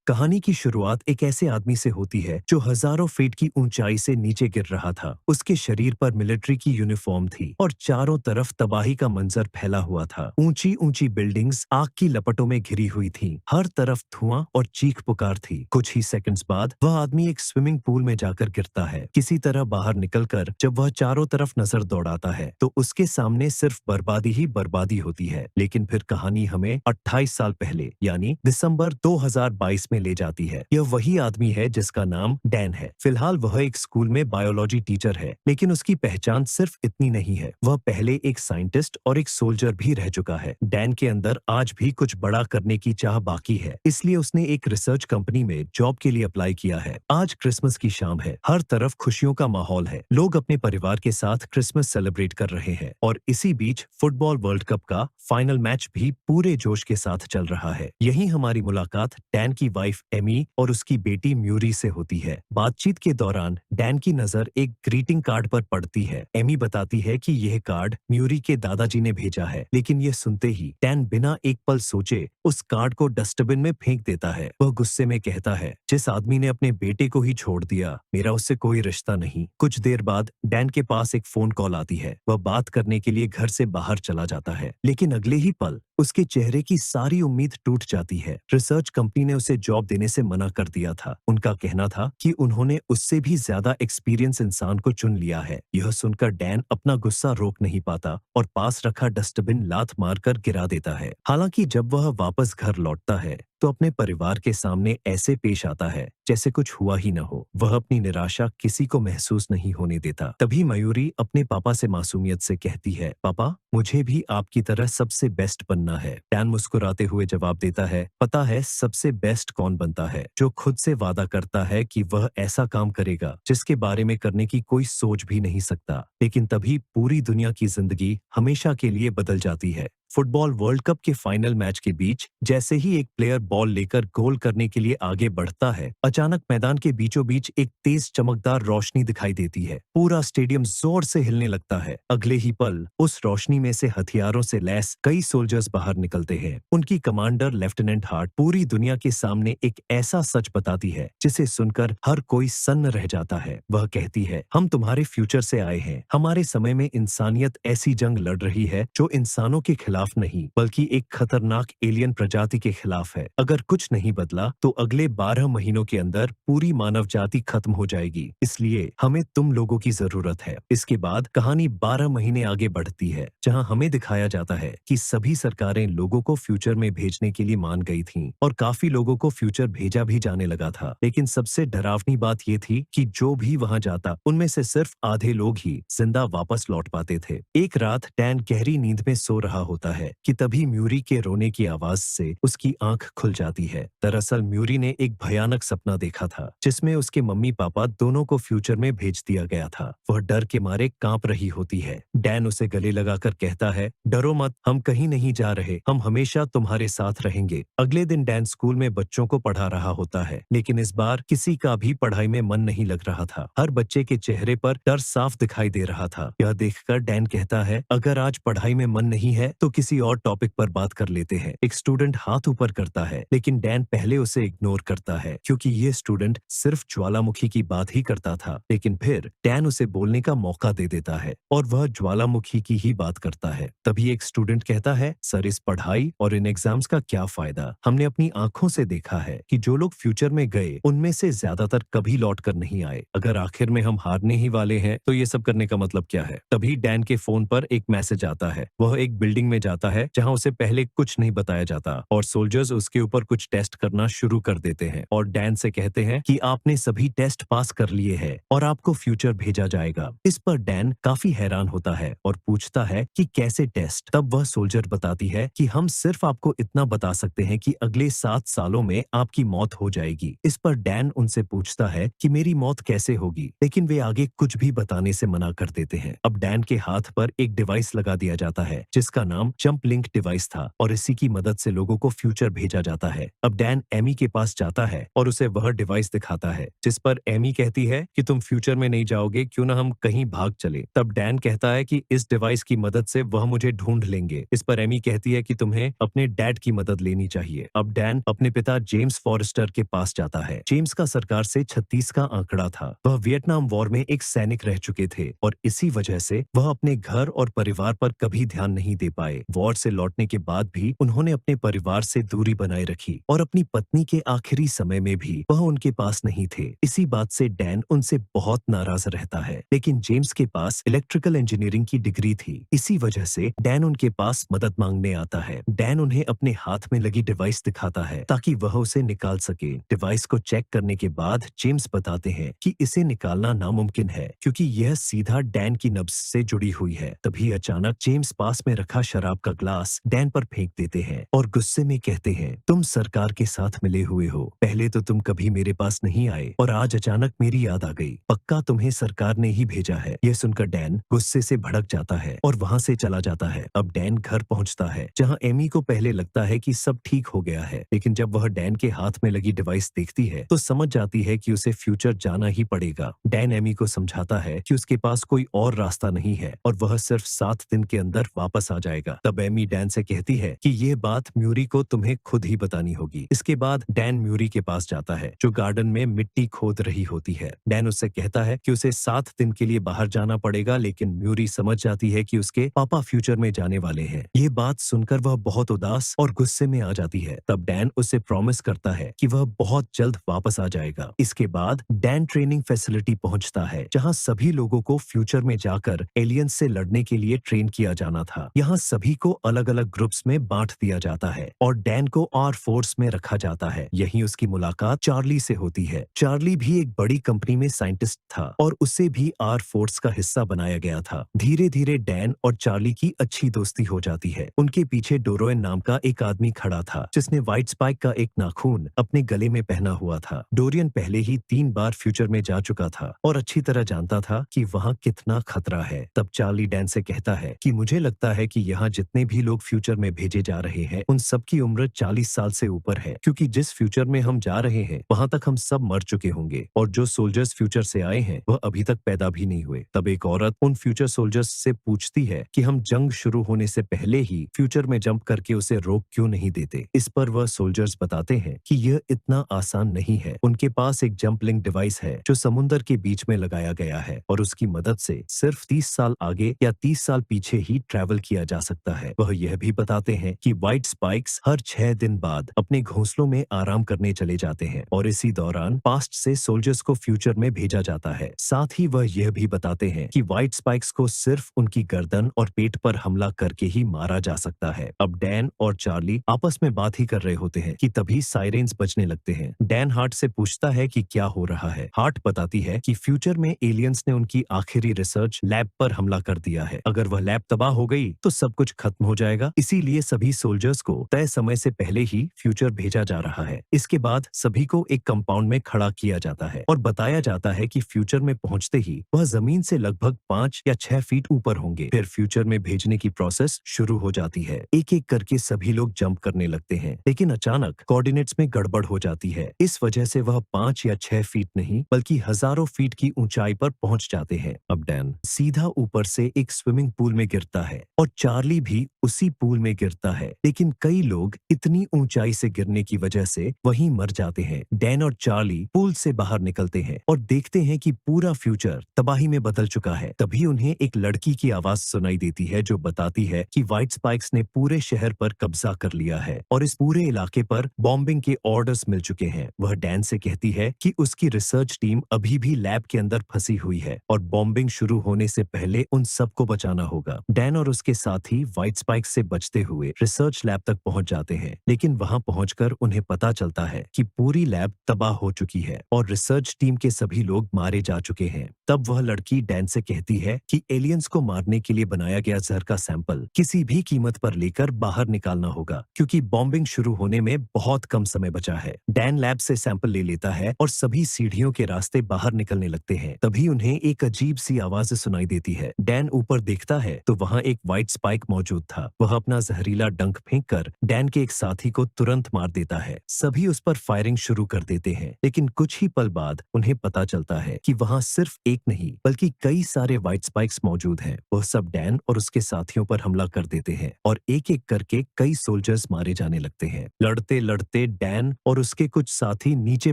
कहानी की शुरुआत एक ऐसे आदमी से होती है जो हजारों फीट की ऊंचाई से नीचे गिर रहा था। उसके शरीर पर मिलिट्री की यूनिफॉर्म थी और चारों तरफ तबाही का मंजर फैला हुआ था। ऊंची ऊंची बिल्डिंग्स आग की लपटों में घिरी हुई थीं। हर तरफ धुआं और चीख पुकार थी। कुछ ही सेकंड्स बाद वह आदमी एक स्विमिंग पूल में जाकर गिरता है। किसी तरह बाहर निकलकर जब वह चारों तरफ नजर दौड़ाता है तो उसके सामने सिर्फ बर्बादी ही बर्बादी होती है। लेकिन फिर कहानी हमें 28 साल पहले यानी दिसंबर 2022 में ले जाती है। यह वही आदमी है जिसका नाम डैन है। फिलहाल वह एक स्कूल में बायोलॉजी टीचर है, लेकिन उसकी पहचान सिर्फ इतनी नहीं है। वह पहले एक साइंटिस्ट और एक सोल्जर भी रह चुका है। डैन के अंदर आज भी कुछ बड़ा करने की चाह बाकी है, इसलिए उसने एक रिसर्च कंपनी में जॉब के लिए अप्लाई किया है। आज क्रिसमस की शाम है। हर तरफ खुशियों का माहौल है। लोग अपने परिवार के साथ क्रिसमस सेलिब्रेट कर रहे हैं और इसी बीच फुटबॉल वर्ल्ड कप का फाइनल मैच भी पूरे जोश के साथ चल रहा है। यही हमारी मुलाकात डैन की वाइफ एमी और उसकी बेटी म्यूरी से होती है। बातचीत के दौरान डैन की नजर एक ग्रीटिंग कार्ड पर पड़ती है। एमी बताती है कि यह कार्ड म्यूरी के दादाजी ने भेजा है, लेकिन यह सुनते ही डैन बिना एक पल सोचे उस कार्ड को डस्टबिन में फेंक देता है। वह गुस्से में कहता है, जिस आदमी ने अपने बेटे को ही छोड़ दिया, मेरा उससे कोई रिश्ता नहीं। कुछ देर बाद डैन के पास एक फोन कॉल आती है। वह बात करने के लिए घर से बाहर चला जाता है, लेकिन अगले ही पल उसके चेहरे की सारी उम्मीद टूट जाती है। रिसर्च कंपनी ने उसे जॉब देने से मना कर दिया था। उनका कहना था कि उन्होंने उससे भी ज्यादा एक्सपीरियंस इंसान को चुन लिया है। यह सुनकर डैन अपना गुस्सा रोक नहीं पाता और पास रखा डस्टबिन लात मारकर गिरा देता है। हालांकि जब वह वापस घर लौटता है तो अपने परिवार के सामने ऐसे पेश आता है जैसे कुछ हुआ ही न हो। वह अपनी निराशा किसी को महसूस नहीं होने देता। तभी मयूरी अपने पापा से मासूमियत से कहती है, पापा, मुझे भी आपकी तरह सबसे बेस्ट बनना है। डैन मुस्कुराते हुए जवाब देता है, पता है सबसे बेस्ट कौन बनता है? जो खुद से वादा करता है कि वह ऐसा काम करेगा जिसके बारे में करने की कोई सोच भी नहीं सकता। लेकिन तभी पूरी दुनिया की जिंदगी हमेशा के लिए बदल जाती है। फुटबॉल वर्ल्ड कप के फाइनल मैच के बीच जैसे ही एक प्लेयर बॉल लेकर गोल करने के लिए आगे बढ़ता है, अचानक मैदान के बीचों बीच एक तेज चमकदार रोशनी दिखाई देती है। पूरा स्टेडियम जोर से हिलने लगता है। अगले ही पल उस रोशनी में से हथियारों से लैस कई सोल्जर्स बाहर निकलते हैं। उनकी कमांडर लेफ्टिनेंट हार्ट पूरी दुनिया के सामने एक ऐसा सच बताती है जिसे सुनकर हर कोई सन्न रह जाता है। वह कहती है, हम तुम्हारे फ्यूचर से आए हैं। हमारे समय में इंसानियत ऐसी जंग लड़ रही है जो इंसानों के खिलाफ नहीं बल्कि एक खतरनाक एलियन प्रजाति के खिलाफ है। अगर कुछ नहीं बदला तो अगले 12 महीनों के अंदर पूरी मानव जाति खत्म हो जाएगी। इसलिए हमें तुम लोगों की जरूरत है। इसके बाद कहानी 12 महीने आगे बढ़ती है, जहां हमें दिखाया जाता है कि सभी सरकारें लोगों को फ्यूचर में भेजने के लिए मान गई थीं और काफी लोगों को फ्यूचर भेजा भी जाने लगा था। लेकिन सबसे डरावनी बात यह थी कि जो भी वहां जाता उनमें से सिर्फ आधे लोग ही जिंदा वापस लौट पाते थे। एक रात डैन गहरी नींद में सो रहा होता है कि तभी म्यूरी के रोने की आवाज से उसकी आंख खुल जाती है। दरअसल म्यूरी ने एक भयानक सपना देखा था जिसमें उसके मम्मी पापा दोनों को फ्यूचर में भेज दिया गया था। वह डर के मारे कांप रही होती है। डैन उसे गले लगाकर कहता है, डरो मत, हम कहीं नहीं जा रहे, हम हमेशा तुम्हारे साथ रहेंगे। अगले दिन डैन स्कूल में बच्चों को पढ़ा रहा होता है, लेकिन इस बार किसी का भी पढ़ाई में मन नहीं लग रहा था। हर बच्चे के चेहरे पर डर साफ दिखाई दे रहा था। यह देखकर डैन कहता है, अगर आज पढ़ाई में मन नहीं है तो किसी और टॉपिक पर बात कर लेते हैं। एक स्टूडेंट हाथ ऊपर करता है, लेकिन डैन पहले उसे इग्नोर करता है क्योंकि ये स्टूडेंट सिर्फ ज्वालामुखी की बात ही करता था। लेकिन फिर डैन उसे बोलने का मौका दे देता है और वह ज्वालामुखी की ही बात करता है। तभी एक स्टूडेंट कहता है, सर, इस पढ़ाई और इन एग्जाम्स का क्या फायदा? हमने अपनी आंखों से देखा है कि जो लोग फ्यूचर में गए उनमें से ज्यादातर कभी लौट कर नहीं आए। अगर आखिर में हम हारने ही वाले हैं तो ये सब करने का मतलब क्या है? तभी डैन के फोन पर एक मैसेज आता है। वह एक बिल्डिंग में जाता है जहां उसे पहले कुछ नहीं बताया जाता और सोल्जर्स उसके ऊपर कुछ टेस्ट करना शुरू कर देते हैं और डैन से कहते हैं कि आपने सभी टेस्ट पास कर लिए हैं और आपको फ्यूचर भेजा जाएगा। इस पर डैन काफी हैरान होता है और पूछता है कि कैसे टेस्ट? तब वह सोल्जर बताती है कि हम सिर्फ आपको इतना बता सकते हैं कि अगले 7 सालों में आपकी मौत हो जाएगी। इस पर डैन उनसे पूछता है कि मेरी मौत कैसे होगी, लेकिन वे आगे कुछ भी बताने से मना कर देते हैं। अब डैन के हाथ पर एक डिवाइस लगा दिया जाता है जिसका नाम जंप लिंक डिवाइस था और इसी की मदद से लोगों को फ्यूचर भेजा जाता है। अब डैन एमी के पास जाता है और उसे वह डिवाइस दिखाता है, जिस पर एमी कहती है कि तुम फ्यूचर में नहीं जाओगे, क्यों ना हम कहीं भाग चले। तब डैन कहता है कि इस डिवाइस की मदद से वह मुझे ढूंढ लेंगे। इस पर एमी कहती है कि तुम्हें अपने डैड की मदद लेनी चाहिए। अब डैन अपने पिता जेम्स फॉरेस्टर के पास जाता है। जेम्स का सरकार से 36 का आंकड़ा था। वह वियतनाम वॉर में एक सैनिक रह चुके थे और इसी वजह से वह अपने घर और परिवार पर कभी ध्यान नहीं दे पाए। वॉर से लौटने के बाद भी उन्होंने अपने परिवार से दूरी बनाए रखी और अपनी पत्नी के आखिरी समय में भी वह उनके पास नहीं थे। इसी बात से डैन उनसे बहुत नाराज रहता है, लेकिन जेम्स के पास इलेक्ट्रिकल इंजीनियरिंग की डिग्री थी। इसी वजह से डैन उनके पास मदद मांगने आता है। डैन उन्हें अपने हाथ में लगी डिवाइस दिखाता है ताकि वह उसे निकाल सके। डिवाइस को चेक करने के बाद जेम्स बताते हैं कि इसे निकालना नामुमकिन है क्योंकि यह सीधा डैन की नब्ज से जुड़ी हुई है। तभी अचानक जेम्स पास में रखा शराब का ग्लास डैन पर फेंक देते हैं और गुस्से में कहते हैं, तुम सरकार के साथ मिले हुए हो। पहले तो तुम कभी मेरे पास नहीं आए और आज अचानक मेरी याद आ गई। पक्का तुम्हें सरकार ने ही भेजा है। यह सुनकर डैन गुस्से से भड़क जाता है और वहां से चला जाता है। अब डैन घर पहुंचता है जहां एमी को पहले लगता है कि सब ठीक हो गया है, लेकिन जब वह डैन के हाथ में लगी डिवाइस देखती है तो समझ जाती है कि उसे फ्यूचर जाना ही पड़ेगा। डैन एमी को समझाता है कि उसके पास कोई और रास्ता नहीं है और वह सिर्फ 7 दिन के अंदर वापस आ जाएगा। तब एमी डैन से कहती है कि यह बात म्यूरी को तुम्हें खुद ही बतानी होगी। इसके बाद डैन म्यूरी के पास जाता है जो गार्डन में मिट्टी खोद रही होती है। डैन उससे कहता है कि उसे 7 दिन के लिए बाहर जाना पड़ेगा, लेकिन म्यूरी समझ जाती है कि उसके पापा फ्यूचर में जाने वाले हैं। ये बात सुनकर वह बहुत उदास और गुस्से में आ जाती है। तब डैन उसे प्रॉमिस करता है कि वह बहुत जल्द वापस आ जाएगा। इसके बाद डैन ट्रेनिंग फैसिलिटी पहुंचता है जहां सभी लोगों को फ्यूचर में जाकर एलियंस से लड़ने के लिए ट्रेन किया जाना था। यहाँ सभी को अलग अलग ग्रुप्स में बांट दिया जाता है और डैन को आर फोर्स में रखा जाता है। यहीं उसकी मुलाकात चार्ली से होती है। चार्ली भी एक बड़ी कंपनी में साइंटिस्ट था और उसे भी आर फोर्स का हिस्सा बनाया गया था। धीरे धीरे डैन और चार्ली की अच्छी दोस्ती हो जाती है। उनके पीछे डोरोएन नाम का एक आदमी खड़ा था जिसने व्हाइट स्पाइक का एक नाखून अपने गले में पहना हुआ था। डोरियन पहले ही 3 बार फ्यूचर में जा चुका था और अच्छी तरह जानता था कि वहाँ कितना खतरा है। तब चार्ली डैन से कहता है कि मुझे लगता है कि यहाँ जितने भी लोग फ्यूचर में भेजे जा रहे हैं उन सबकी उम्र 40 साल से ऊपर है, क्योंकि जिस फ्यूचर में हम जा रहे हैं वहां तक हम सब मर चुके होंगे और जो सोल्जर्स फ्यूचर से आए हैं वह अभी तक पैदा भी नहीं हुए। तब एक औरत उन फ्यूचर सोल्जर्स से पूछती है कि हम जंग शुरू होने से पहले ही फ्यूचर में जंप करके उसे रोक क्यों नहीं देते। इस पर वह सोल्जर्स बताते हैं कि यह इतना आसान नहीं है। उनके पास एक जंप लिंक डिवाइस है जो समुद्र के बीच में लगाया गया है और उसकी मदद से सिर्फ 30 साल आगे या 30 साल पीछे ही ट्रैवल किया जा सकता है। वह यह भी बताते हैं कि व्हाइट स्पाइक्स हर 6 दिन बाद अपने घोंसलों में आराम करने चले जाते हैं और इसी दौरान पास्ट से सोल्जर्स को फ्यूचर में भेजा जाता है। साथ ही वह यह भी बताते हैं कि व्हाइट स्पाइक्स को सिर्फ उनकी गर्दन और पेट पर हमला करके ही मारा जा सकता है। अब डैन और चार्ली आपस में बात ही कर रहे होते हैं कि तभी साइरेन्स बजने लगते हैं। डैन हार्ट से पूछता है कि क्या हो रहा है। हार्ट बताती है कि फ्यूचर में एलियंस ने उनकी आखिरी रिसर्च लैब पर हमला कर दिया है। अगर वह लैब तबाह हो गई तो सब कुछ खत्म हो जाएगा, इसीलिए सभी सोल्जर्स को तय समय से पहले ही फ्यूचर भेजा जा रहा है। इसके बाद सभी को एक कंपाउंड में खड़ा किया जाता है और बताया जाता है कि फ्यूचर में पहुंचते ही वह जमीन से लगभग 5 या 6 फीट ऊपर होंगे। फिर फ्यूचर में भेजने की प्रोसेस शुरू हो जाती है। एक एक करके सभी लोग जंप करने लगते हैं, लेकिन अचानक कोऑर्डिनेट्स में गड़बड़ हो जाती है। इस वजह से वह 5 या 6 फीट नहीं बल्कि हजारों फीट की ऊंचाई पर पहुंच जाते हैं। अब डैन सीधा ऊपर से एक स्विमिंग पूल में गिरता है और चार्ली भी उसी पूल में गिरता है, लेकिन कई लोग इतनी ऊंचाई से गिरने की वजह से वहीं मर जाते हैं। डैन और चार्ली पूल से बाहर निकलते हैं और देखते हैं कि पूरा फ्यूचर तबाही में बदल चुका है। तभी उन्हें एक लड़की की आवाज सुनाई देती है जो बताती है कि व्हाइट स्पाइक्स ने पूरे शहर पर कब्जा कर लिया है और इस पूरे इलाके पर बॉम्बिंग के ऑर्डर्स मिल चुके हैं। वह डैन से कहती है कि उसकी रिसर्च टीम अभी भी लैब के अंदर फंसी हुई है और बॉम्बिंग शुरू होने से पहले उन सबको बचाना होगा। डैन और उसके साथी व्हाइट स्पाइक्स से बचते हुए रिसर्च लैब तक पहुंच जाते हैं, लेकिन वहां पहुंचकर उन्हें पता चलता है कि पूरी लैब तबाह हो चुकी है और रिसर्च टीम के सभी लोग मारे जा चुके हैं। तब वह लड़की डैन से कहती है कि एलियंस को मारने के लिए बनाया गया जहर का सैंपल किसी भी कीमत पर लेकर बाहर निकालना होगा, क्योंकि बॉम्बिंग शुरू होने में बहुत कम समय बचा है। डैन लैब से सैंपल ले लेता है और सभी सीढ़ियों के रास्ते बाहर निकलने लगते हैं। तभी उन्हें एक अजीब सी आवाज सुनाई देती है। डैन ऊपर देखता है तो वहाँ एक व्हाइट स्पाइक मौजूद मौजूद था। वह अपना जहरीला डंक फेंककर डैन के एक साथी को तुरंत मार देता है। सभी उस पर फायरिंग शुरू कर देते हैं, लेकिन कुछ ही पल बाद उन्हें पता चलता है कि वहां सिर्फ एक नहीं बल्कि कई सारे व्हाइट स्पाइक्स मौजूद हैं। वह सब डैन और उसके साथियों पर हमला कर देते हैं और एक एक करके कई सोल्जर्स मारे जाने लगते हैं। लड़ते लड़ते डैन और उसके कुछ साथी नीचे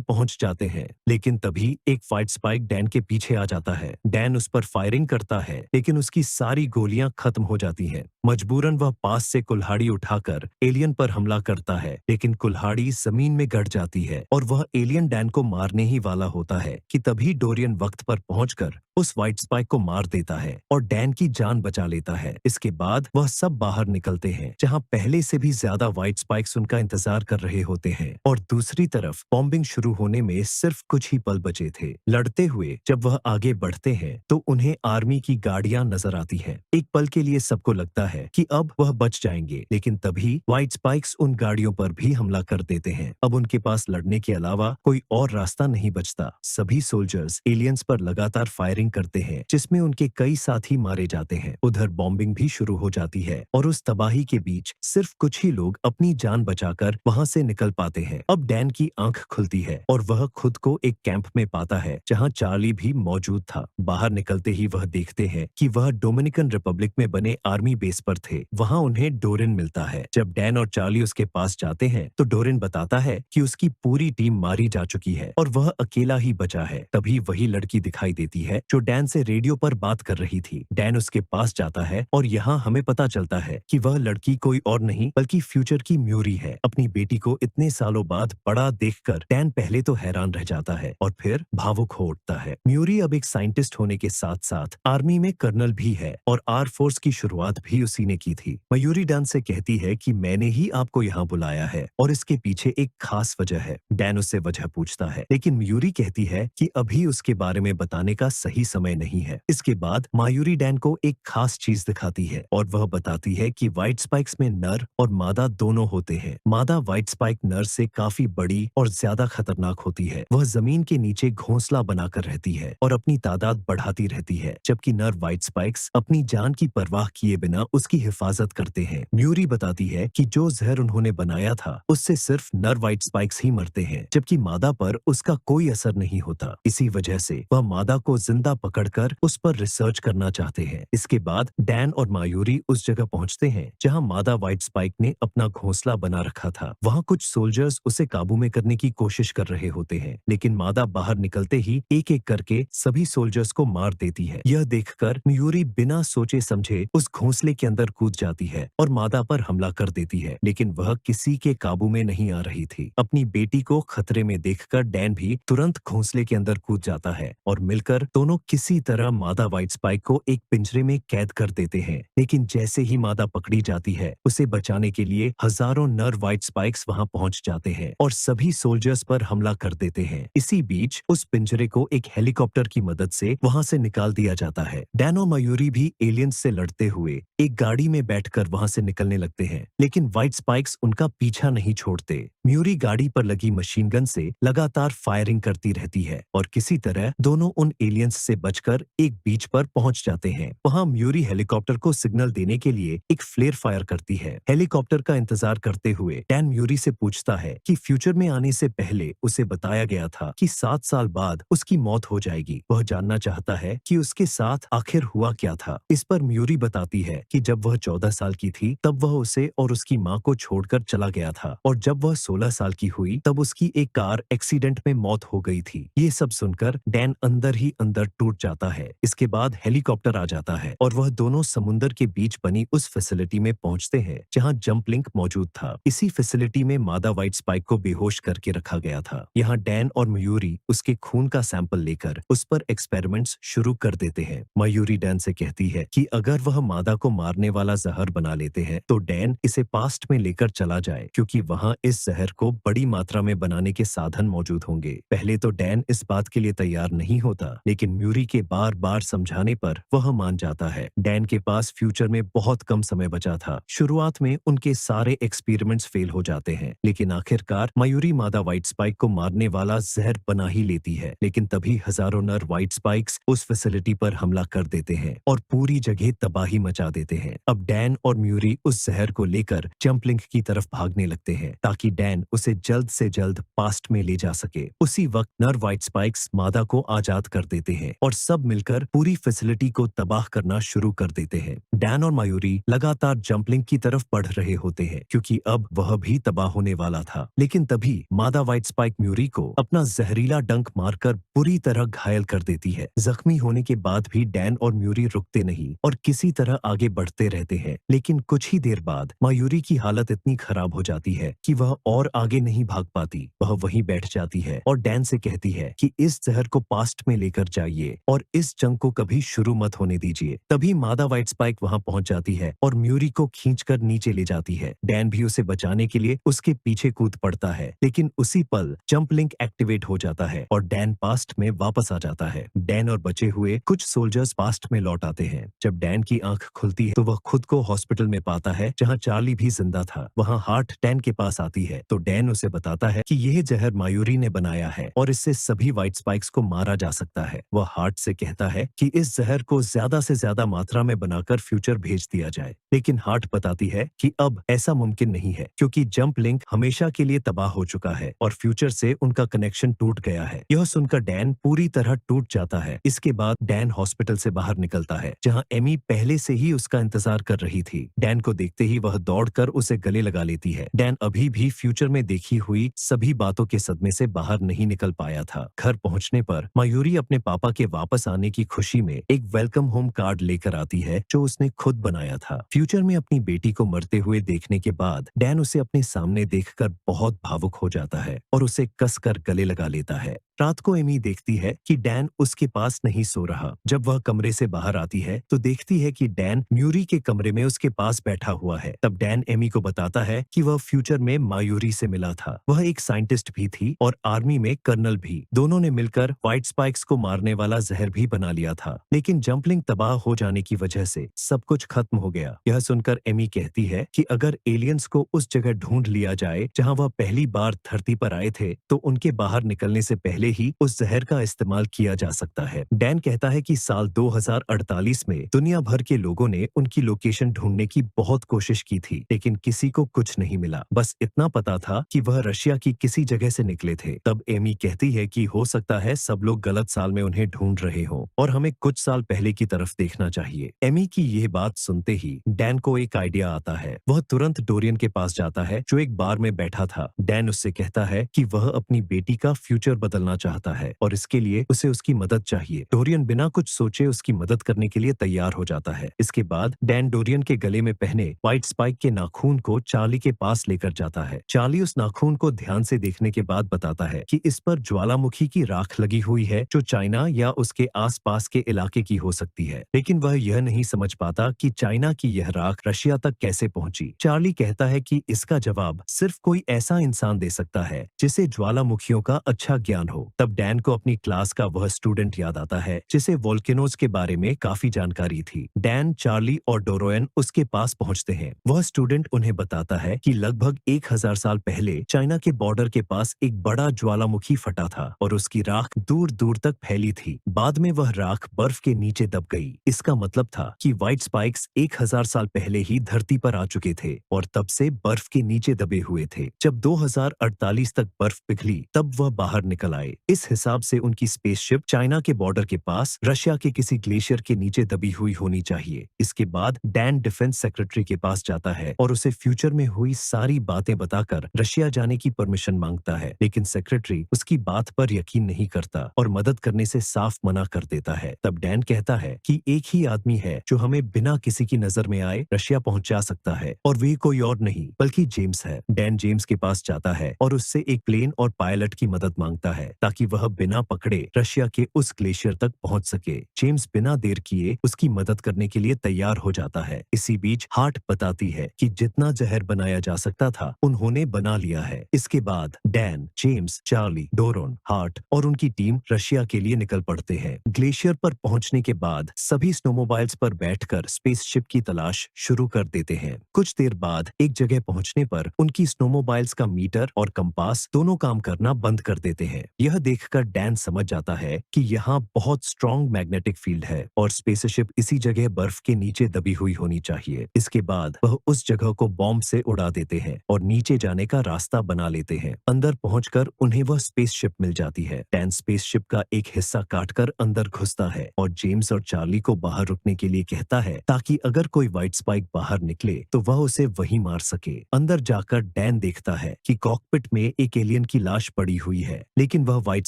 पहुंच जाते हैं, लेकिन तभी एक व्हाइट स्पाइक डैन के पीछे आ जाता है। डैन उस पर फायरिंग करता है, लेकिन उसकी सारी गोलियां खत्म हो जाती हैं। मजबूरन वह पास से कुल्हाड़ी उठाकर एलियन पर हमला करता है, लेकिन कुल्हाड़ी जमीन में गड़ जाती है और वह एलियन डैन को मारने ही वाला होता है कि तभी डोरियन वक्त पर पहुंचकर उस व्हाइट स्पाइक को मार देता है और डैन की जान बचा लेता है। इसके बाद वह सब बाहर निकलते हैं, जहां पहले से भी ज्यादा व्हाइट स्पाइक्स उनका इंतजार कर रहे होते हैं और दूसरी तरफ बॉम्बिंग शुरू होने में सिर्फ कुछ ही पल बचे थे। लड़ते हुए जब वह आगे बढ़ते हैं तो उन्हें आर्मी की गाड़ियां नजर आती हैं। एक पल के लिए सबको लगता है कि अब वह बच जाएंगे, लेकिन तभी व्हाइट स्पाइक्स उन गाड़ियों पर भी हमला कर देते हैं। अब उनके पास लड़ने के अलावा कोई और रास्ता नहीं बचता। सभी सोल्जर्स एलियंस पर लगातार फायरिंग करते हैं, जिसमें उनके कई साथी मारे जाते हैं। उधर बॉम्बिंग भी शुरू हो जाती है और उस तबाही के बीच सिर्फ कुछ ही लोग अपनी जान बचाकर वहां से निकल पाते हैं। अब डैन की आंख खुलती है और वह खुद को एक कैंप में पाता है, जहां चार्ली भी मौजूद था। बाहर निकलते ही वह देखते हैं कि वह डोमिनिकन रिपब्लिक में बने आर्मी बेस पर थे। वहां उन्हें डोरिन मिलता है। जब डैन और चार्ली उसके पास जाते हैं तो डोरिन बताता है कि उसकी पूरी टीम मारी जा चुकी है और वह अकेला ही बचा है। तभी वही लड़की दिखाई देती है जो डैन से रेडियो पर बात कर रही थी। डैन उसके पास जाता है और यहाँ हमें पता चलता है कि वह लड़की कोई और नहीं बल्कि फ्यूचर की म्यूरी है। अपनी बेटी को इतने सालों बाद बड़ा देखकर डैन पहले तो हैरान रह जाता है और फिर भावुक हो उठता है। म्यूरी अब एक साइंटिस्ट होने के साथ साथ आर्मी में कर्नल भी है और आर फोर्स की शुरुआत भी उसी ने की थी। मयूरी डैन से कहती है कि मैंने ही आपको यहाँ बुलाया है और इसके पीछे एक खास वजह है। डैन उससे वजह पूछता है, लेकिन मयूरी कहती है कि अभी उसके बारे में बताने का सही समय नहीं है। इसके बाद मायूरी डैन को एक खास चीज दिखाती है और वह बताती है कि व्हाइट स्पाइक्स में नर और मादा दोनों होते हैं। मादा व्हाइट स्पाइक नर से काफी बड़ी और ज्यादा खतरनाक होती है। वह जमीन के नीचे घोंसला बनाकर रहती है और अपनी तादाद बढ़ाती रहती है, जबकि नर व्हाइट स्पाइक्स अपनी जान की परवाह किए बिना उसकी हिफाजत करते हैं। म्यूरी बताती है कि जो जहर उन्होंने बनाया था उससे सिर्फ नर व्हाइट स्पाइक्स ही मरते हैं, जबकि मादा पर उसका कोई असर नहीं होता। इसी वजह से वह मादा को जिंदा पकड़कर उस पर रिसर्च करना चाहते हैं। इसके बाद डैन और मायूरी उस जगह पहुंचते हैं जहां मादा व्हाइट स्पाइक ने अपना घोंसला बना रखा था। वहां कुछ सोल्जर्स उसे काबू में करने की कोशिश कर रहे होते हैं, लेकिन मादा बाहर निकलते ही एक एक करके सभी सोल्जर्स को मार देती है। यह देखकर मयूरी बिना सोचे समझे उस घोंसले के अंदर कूद जाती है और मादा पर हमला कर देती है, लेकिन वह किसी के काबू में नहीं आ रही थी। अपनी बेटी को खतरे में देखकर डैन भी तुरंत घोंसले के अंदर कूद जाता है और मिलकर दोनों किसी तरह मादा व्हाइट स्पाइक को एक पिंजरे में कैद कर देते हैं। लेकिन जैसे ही मादा पकड़ी जाती है, उसे बचाने के लिए हजारों नर व्हाइट स्पाइक्स वहां पहुंच जाते हैं और सभी सोल्जर्स पर हमला कर देते हैं। इसी बीच उस पिंजरे को एक हेलीकॉप्टर की मदद से वहां से निकाल दिया जाता है। डैन और मयूरी भी एलियंस से लड़ते हुए एक गाड़ी में बैठकर वहां से निकलने लगते हैं, लेकिन व्हाइट स्पाइक्स उनका पीछा नहीं छोड़ते। म्यूरी गाड़ी पर लगी मशीन गन से लगातार फायरिंग करती रहती है और किसी तरह दोनों उन एलियंस से बचकर एक बीच पर पहुंच जाते हैं। वहां म्यूरी हेलीकॉप्टर को सिग्नल देने के लिए एक फ्लेयर फायर करती है। हेलीकॉप्टर का इंतजार करते हुए डैन म्यूरी से पूछता है कि फ्यूचर में आने से पहले उसे बताया गया था कि 7 साल बाद उसकी मौत हो जाएगी। वह जानना चाहता है कि उसके साथ आखिर हुआ क्या था। इस पर म्यूरी बताती है कि जब वह 14 साल की थी तब वह उसे और उसकी माँ को छोड़कर चला गया था और जब वह 16 साल की हुई तब उसकी एक कार एक्सीडेंट में मौत हो गई थी। ये सब सुनकर डैन अंदर ही अंदर टूट जाता है। इसके बाद हेलीकॉप्टर आ जाता है और वह दोनों समुंदर के बीच बनी उस फैसिलिटी में पहुंचते हैं जहां जंप लिंक मौजूद था। इसी फैसिलिटी में मादा व्हाइट स्पाइक को बेहोश करके रखा गया था। यहाँ डैन और मयूरी उसके खून का सैंपल लेकर उस पर एक्सपेरिमेंट्स शुरू कर देते हैं। मयूरी डैन से कहती है कि अगर वह मादा को मारने वाला जहर बना लेते हैं तो डैन इसे पास्ट में लेकर चला जाए, क्योंकि वहां इस जहर जहर को बड़ी मात्रा में बनाने के साधन मौजूद होंगे। पहले तो डैन इस बात के लिए तैयार नहीं होता, लेकिन म्यूरी के बार बार समझाने पर वह मान जाता है। डैन के पास फ्यूचर में बहुत कम समय बचा था। शुरुआत में उनके सारे एक्सपेरिमेंट्स फेल हो जाते हैं, लेकिन आखिरकार मयूरी मादा व्हाइट स्पाइक को मारने वाला जहर बना ही लेती है। लेकिन तभी हजारों नर व्हाइट स्पाइक्स उस फैसिलिटी पर हमला कर देते हैं और पूरी जगह तबाही मचा देते हैं। अब डैन और म्यूरी उस जहर को लेकर जंपलिंक की तरफ भागने लगते हैं ताकि डैन उसे जल्द से जल्द पास्ट में ले जा सके। उसी वक्त नर व्हाइट स्पाइक्स मादा को आजाद कर देते हैं और सब मिलकर पूरी फैसिलिटी को तबाह करना शुरू कर देते हैं। डैन और मयूरी लगातार जंपलिंक की तरफ बढ़ रहे होते हैं क्योंकि अब वह भी तबाह होने वाला था। लेकिन तभी मादा व्हाइट स्पाइक म्यूरी को अपना जहरीला डंक मारकर बुरी तरह घायल कर देती है। जख्मी होने के बाद भी डैन और म्यूरी रुकते नहीं और किसी तरह आगे बढ़ते रहते हैं। लेकिन कुछ ही देर बाद मयूरी की हालत इतनी खराब हो जाती है कि वह और आगे नहीं भाग पाती। वह वहीं बैठ जाती है और डैन से कहती है कि इस जहर को पास्ट में लेकर जाइए और इस जंग को कभी शुरू मत होने दीजिए। तभी मादा व्हाइट स्पाइक वहां पहुंच जाती है और म्यूरी को खींचकर नीचे ले जाती है। डैन भी उसे बचाने के लिए उसके पीछे कूद पड़ता है, लेकिन उसी पल जंप लिंक एक्टिवेट हो जाता है और डैन पास्ट में वापस आ जाता है। डैन और बचे हुए कुछ सोल्जर्स पास्ट में लौट आते हैं। जब डैन की आंख खुलती है तो वह खुद को हॉस्पिटल में पाता है जहां चार्ली भी जिंदा था। वहां हार्ट डैन के पास आती है तो डैन उसे बताता है कि यह जहर मयूरी ने बनाया है और इससे सभी व्हाइट स्पाइक्स को मारा जा सकता है। वह हार्ट से कहता है कि इस जहर को ज्यादा से ज्यादा मात्रा में बनाकर फ्यूचर भेज दिया जाए, लेकिन हार्ट बताती है कि अब ऐसा मुमकिन नहीं है क्योंकि जंप लिंक हमेशा के लिए तबाह हो चुका है और फ्यूचर से उनका कनेक्शन टूट गया है। यह सुनकर डैन पूरी तरह टूट जाता है। इसके बाद डैन हॉस्पिटल से बाहर निकलता है जहां एमी पहले से ही उसका इंतजार कर रही थी। डैन को देखते ही वह दौड़कर उसे गले लगा लेती है। डैन अभी भी फ्यूचर में देखी हुई सभी बातों के सदमे से बाहर नहीं निकल पाया था। घर पहुंचने पर मयूरी अपने पापा के वापस आने की खुशी में एक वेलकम होम कार्ड लेकर आती है जो उसने खुद बनाया था। फ्यूचर में अपनी बेटी को मरते हुए देखने के बाद डैन उसे अपने सामने देखकर बहुत भावुक हो जाता है और उसे कसकर गले लगा लेता है। रात को एमी देखती है कि डैन उसके पास नहीं सो रहा। जब वह कमरे से बाहर आती है तो देखती है कि डैन म्यूरी के कमरे में उसके पास बैठा हुआ है। तब डैन एमी को बताता है कि वह फ्यूचर में मयूरी से मिला था। वह एक साइंटिस्ट भी थी और आर्मी में कर्नल भी। दोनों ने मिलकर व्हाइट स्पाइक्स को मारने वाला जहर भी बना लिया था, लेकिन जंपलिंग तबाह हो जाने की वजह से सब कुछ खत्म हो गया। यह सुनकर एमी कहती है कि अगर एलियंस को उस जगह ढूंढ लिया जाए जहां वह पहली बार धरती पर आए थे तो उनके बाहर निकलने से पहले ही उस जहर का इस्तेमाल किया जा सकता है। डैन कहता है कि साल 2048 में दुनिया भर के लोगों ने उनकी लोकेशन ढूंढने की बहुत कोशिश की थी, लेकिन किसी को कुछ नहीं मिला। बस इतना पता था कि वह रशिया की किसी जगह से निकले थे। तब एमी कहती है कि हो सकता है सब लोग गलत साल में उन्हें ढूंढ रहे हों और हमें कुछ साल पहले की तरफ देखना चाहिए। एमी की यह बात सुनते ही डैन को एक आइडिया आता है। वह तुरंत डोरियन के पास जाता है जो एक बार में बैठा था। डैन उससे कहता है कि वह अपनी बेटी का फ्यूचर बदलना चाहता है और इसके लिए उसे उसकी मदद चाहिए। डोरियन बिना कुछ सोचे उसकी मदद करने के लिए तैयार हो जाता है। इसके बाद डैन डोरियन के गले में पहने व्हाइट स्पाइक के नाखून को चार्ली के पास लेकर जाता है। चार्ली उस नाखून को ध्यान से देखने के बाद बताता है कि इस पर ज्वालामुखी की राख लगी हुई है जो चाइना या उसके आसपास के इलाके की हो सकती है, लेकिन वह यह नहीं समझ पाता कि चाइना की यह राख रशिया तक कैसे पहुंची। चार्ली कहता है कि इसका जवाब सिर्फ कोई ऐसा इंसान दे सकता है जिसे ज्वालामुखियों का अच्छा ज्ञान हो। तब डैन को अपनी क्लास का वह स्टूडेंट याद आता है जिसे वोल्केनोज के बारे में काफी जानकारी थी। डैन, चार्ली और डोरोयन उसके पास पहुंचते हैं। वह स्टूडेंट उन्हें बताता है कि लगभग 1000 साल पहले चाइना के बॉर्डर के पास एक बड़ा ज्वालामुखी फटा था और उसकी राख दूर दूर तक फैली थी। बाद में वह राख बर्फ के नीचे दब गई। इसका मतलब था कि व्हाइट स्पाइक्स 1000 साल पहले ही धरती पर आ चुके थे और तब से बर्फ के नीचे दबे हुए थे। जब 2048 तक बर्फ पिघली तब वह बाहर निकल आए। इस हिसाब से उनकी स्पेसशिप चाइना के बॉर्डर के पास रशिया के किसी ग्लेशियर के नीचे दबी हुई होनी चाहिए। इसके बाद डैन डिफेंस सेक्रेटरी के पास जाता है और उसे फ्यूचर में हुई सारी बातें बताकर रशिया जाने की परमिशन मांगता है, लेकिन सेक्रेटरी उसकी बात पर यकीन नहीं करता और मदद करने से साफ मना कर देता है। तब डैन कहता है कि एक ही आदमी है जो हमें बिना किसी की नजर में आए रशिया पहुंचा सकता है और वे कोई और नहीं बल्कि जेम्स है। डैन जेम्स के पास जाता है और उससे एक प्लेन और पायलट की मदद मांगता है ताकि वह बिना पकड़े रशिया के उस ग्लेशियर तक पहुंच सके। जेम्स बिना देर किए उसकी मदद करने के लिए तैयार हो जाता है। इसी बीच हार्ट बताती है कि जितना जहर बनाया जा सकता था उन्होंने बना लिया है। इसके बाद Dan, James, Charlie, Doron, heart और उनकी टीम रशिया के लिए निकल पड़ते हैं। ग्लेशियर पर पहुंचने के बाद सभी स्नोमोबाइल्स पर बैठकर स्पेसशिप की तलाश शुरू कर देते हैं। कुछ देर बाद एक जगह पहुंचने पर उनकी स्नोमोबाइल्स का मीटर और कंपास दोनों काम करना बंद कर देते हैं। यह देखकर डैन समझ जाता है कि यहाँ बहुत स्ट्रॉन्ग मैग्नेटिक फील्ड है और स्पेसशिप इसी जगह बर्फ के नीचे दबी हुई होनी चाहिए। इसके बाद वह उस जगह को बॉम्ब से उड़ा देते हैं और नीचे जाने का रास्ता बना लेते हैं। अंदर पहुंचकर उन्हें वह स्पेसशिप मिल जाती है। डैन स्पेसशिप का एक हिस्सा काटकर अंदर घुसता है और जेम्स और चार्ली को बाहर रुकने के लिए कहता है ताकि अगर कोई व्हाइट स्पाइक बाहर निकले तो वह उसे वहीं मार सके। अंदर जाकर डैन देखता है कि कॉकपिट में एक एलियन की लाश पड़ी हुई है, लेकिन वह व्हाइट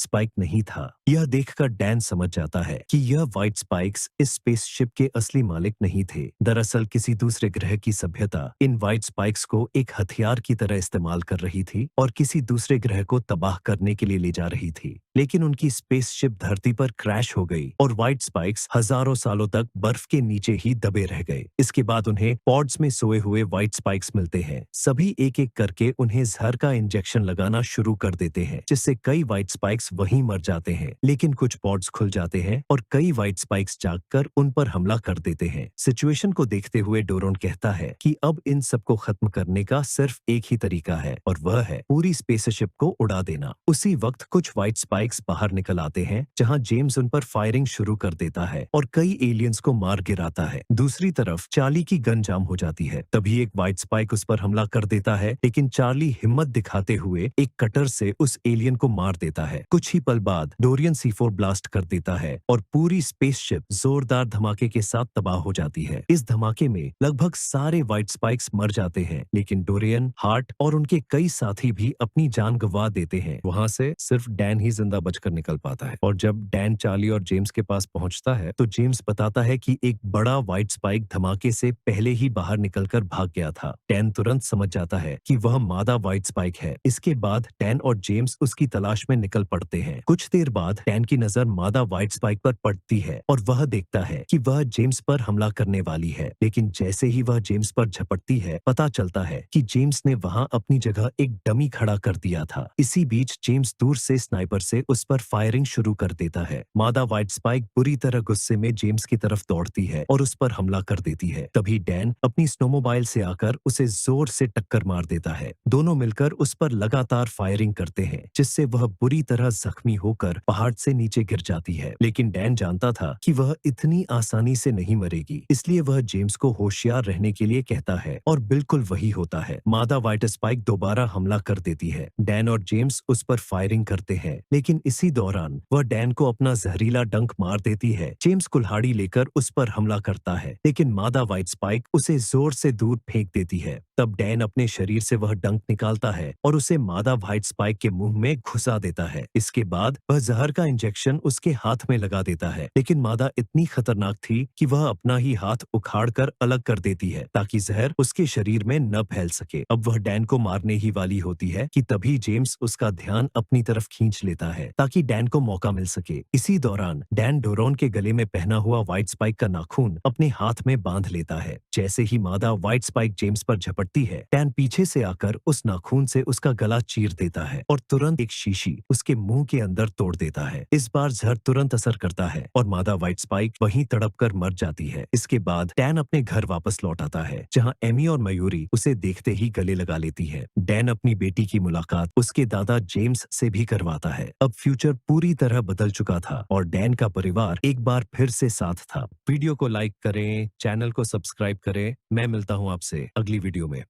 स्पाइक नहीं था। यह देखकर डैन समझ जाता है कि यह व्हाइट स्पाइक्स इस स्पेसशिप के असली मालिक नहीं थे। दरअसल किसी दूसरे ग्रह की सभ्यता इन व्हाइट स्पाइक्स को एक हथियार की तरह इस्तेमाल कर रही थी और किसी दूसरे ग्रह को तबाह करने के लिए ले जा रही थी। लेकिन उनकी स्पेसशिप धरती पर क्रैश हो गई और व्हाइट स्पाइक्स हजारों सालों तक बर्फ के नीचे ही दबे रह गए। इसके बाद उन्हें पॉड्स में सोए हुए व्हाइट स्पाइक्स मिलते हैं। सभी एक एक करके उन्हें जहर का इंजेक्शन लगाना शुरू कर देते हैं, जिससे कई व्हाइट स्पाइक्स वहीं मर जाते हैं। लेकिन कुछ पॉड्स खुल जाते हैं और कई व्हाइट स्पाइक्स जागकर उन पर हमला कर देते हैं। सिचुएशन को देखते हुए डोरोन कहता है कि अब इन सबको खत्म करने का सिर्फ एक ही तरीका है और वह है पूरी स्पेसशिप को उड़ा देना। उसी वक्त कुछ व्हाइट स्पाइक्स बाहर निकल आते हैं, जहां जेम्स उन पर फायरिंग शुरू कर देता है और कई एलियंस को मार गिराता है। दूसरी तरफ चार्ली की गन जाम हो जाती है। तभी एक व्हाइट स्पाइक उस पर हमला कर देता है, लेकिन चार्ली हिम्मत दिखाते हुए एक कटर से उस एलियन को मार देता है। कुछ ही पल बाद डोरियन C4 ब्लास्ट कर देता है और पूरी स्पेसशिप जोरदार धमाके के साथ तबाह हो जाती है। इस धमाके में लगभग सारे व्हाइट स्पाइक्स मर जाते हैं, लेकिन डोरियन, हार्ट और उनके कई साथी भी अपनी जान गंवा देते हैं। वहां से सिर्फ डैन ही जिंदा बचकर निकल पाता है और जब डैन चार्ली और जेम्स के पास पहुंचता है तो जेम्स बताता है कि एक बड़ा व्हाइट स्पाइक धमाके से पहले ही बाहर निकलकर भाग गया था। डैन तुरंत समझ जाता है कि वह मादा व्हाइट स्पाइक है। इसके बाद डैन और जेम्स उसकी तलाश में निकल पड़ते हैं। कुछ देर बाद डैन की नजर मादा व्हाइट स्पाइक पर पड़ती है और वह देखता है कि वह जेम्स पर हमला करने वाली है, लेकिन जैसे ही वह जेम्स पर झपटती है पता चलता है कि जेम्स ने वहां अपनी जगह एक डमी खड़ा कर दिया था। इसी बीच जेम्स दूर से स्नाइपर से उस पर फायरिंग शुरू कर देता है। मादा व्हाइट स्पाइक बुरी तरह गुस्से में जेम्स की तरफ दौड़ती है और उस पर हमला कर देती है। तभी डैन अपनी स्नोमोबाइल से आकर उसे जोर से टक्कर मार देता है। दोनों मिलकर उस पर लगातार फायरिंग करते हैं, जिससे वह बुरी तरह जख्मी होकर पहाड़ से नीचे गिर जाती है। लेकिन डैन जानता था कि वह इतनी आसानी से नहीं मरेगी, इसलिए वह जेम्स को होशियार रहने के लिए कहता है और बिल्कुल वही होता है। मादा व्हाइट स्पाइक दोबारा हमला कर देती है। डैन और जेम्स उस पर फायरिंग करते हैं, लेकिन इसी दौरान वह डैन को अपना जहरीला डंक मार देती है। जेम्स कुल्हाड़ी लेकर उस पर हमला करता है, लेकिन मादा व्हाइट स्पाइक उसे जोर से दूर फेंक देती है। तब डैन अपने शरीर से वह डंक निकालता है और उसे मादा व्हाइट स्पाइक के मुंह में घुसा देता है। इसके बाद वह जहर का इंजेक्शन उसके हाथ में लगा देता है, लेकिन मादा इतनी खतरनाक थी कि वह अपना ही हाथ उखाड़कर अलग कर देती है ताकि जहर उसके शरीर में न फैल सके। अब वह डैन को मारने ही वाली होती है कि तभी जेम्स उसका ध्यान अपनी तरफ खींच लेता है ताकि डैन को मौका मिल सके। इसी दौरान डैन डोरोन के गले में पहना हुआ व्हाइट स्पाइक का नाखून अपने हाथ में बांध लेता है। जैसे ही मादा व्हाइट स्पाइक जेम्स पर झपटती है, डैन पीछे से आकर उस नाखून से उसका गला चीर देता है और तुरंत एक शीशी उसके मुंह के अंदर तोड़ देता है। इस बार जहर तुरंत असर करता है और मादा व्हाइट स्पाइक वहीं तड़पकर मर जाती है। इसके बाद डैन अपने घर वापस लौट आता है, जहां एमी और मयूरी उसे देखते ही गले लगा लेती है। डैन अपनी बेटी की मुलाकात उसके दादा जेम्स से भी करवाता है। अब फ्यूचर पूरी तरह बदल चुका था और डैन का परिवार एक बार फिर से साथ था। वीडियो को लाइक करें, चैनल को सब्सक्राइब करें। मैं मिलता हूं आपसे अगली वीडियो में।